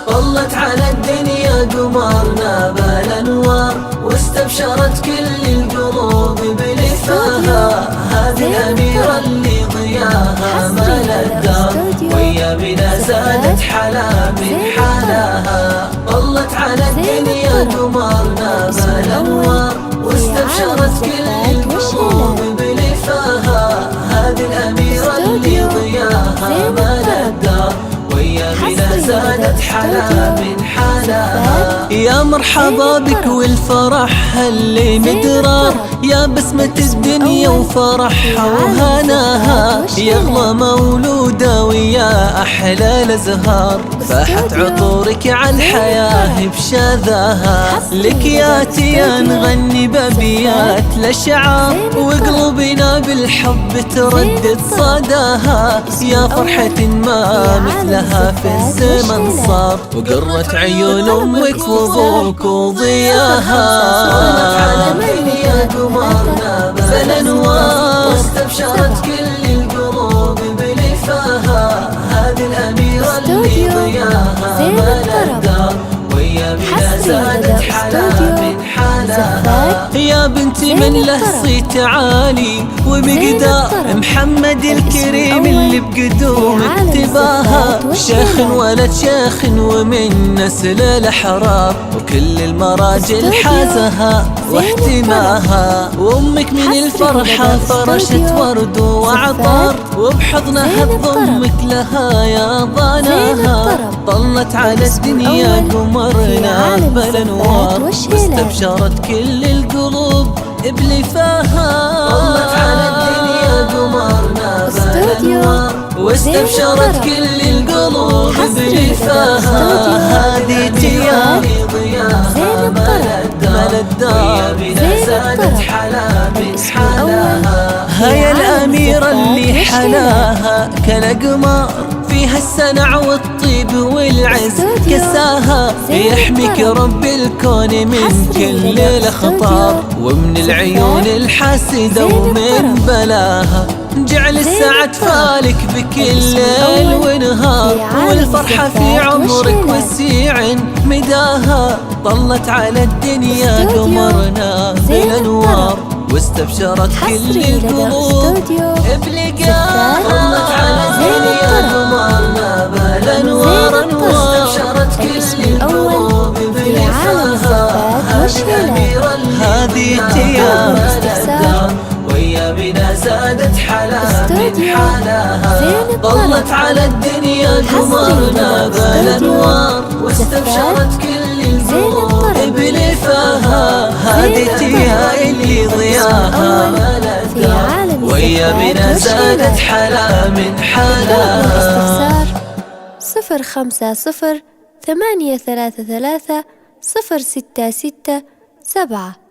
طلت على الدنيا قمرنا بالانوار، واستبشرت كل القلوب بلفاها. هذه الأميرة اللي ضياها مال الدار، ويا بنا زادت حلا من حلاها. طلت على الدنيا قمرنا بالانوار، واستبشرت كل القلوب بلفاها. هذه الأميرة اللي ضياها مال الدار، ويا بنا زادت حلا من حلاها. يا مرحبا بك والفرح اللي مدرار، يا بسمة الدنيا وفرحها وهناها. يا اغلى مولودة ويا احلى الازهار، فاحت عطورك على الحياة بشذاها. لك يا تيا نغني بابيات الاشعار، وقلوبنا بالحب تردد صداها. يا فرحة ما مثلها في الزمن صار، وقرت عيون امك وابوك وضياها. طلت على الدنيا قمرنا بالانوار، واستبشرت كل القلوب بلفاها. هذه الأميرة اللي ضياها مال الدار، ويا بنا زادت حلا من حلاها. يا بنتي من له صيت عالي ومقدار، محمد الكريم اللي بقدوم اكتباها. شيخ ولد شيخ ومن نسل الأحرار، وكل المراجل حازها واحتماها. وامك من الفرحة فرشت ورد وعطار، وبحضنها تضمك لها يا ضناها. طلت على الدنيا قمرنا بالانوار، واستبشرت كل القلوب بلفاها. طلت على الدنيا قمرنا بالانوار، واستبشرت كل القلوب بلفاها. هذه تيا ضياها مال الدار، ويا بنا زادت حلا من حلاها. هيا الأميرة اللي حلاها كالأقمار، فيها السنع والطيب والعز كساها. يحميك رب الكون من كل الأخطار، ومن العيون الحاسدة ومن بلاها. جعل السعد فالك بكل ليل ونهار، والفرحة في عمرك وسيع مداها. طلت على الدنيا قمرنا بالانوار، واستبشرت كل القلوب بلقاها. طلت على الدنيا قمرنا بالانوار، واستبشرت كل القلوب بلفاها. هذه تيا ويا بنا زادت حلا من حلاها. طلت على الدنيا قمرنا بالانوار، واستبشرت كل القلوب بلفاها. هذه تيا اللي ضياها مال الدار، ويا بنا زادت حلا من حلاها. استفسار 050 833 066 7.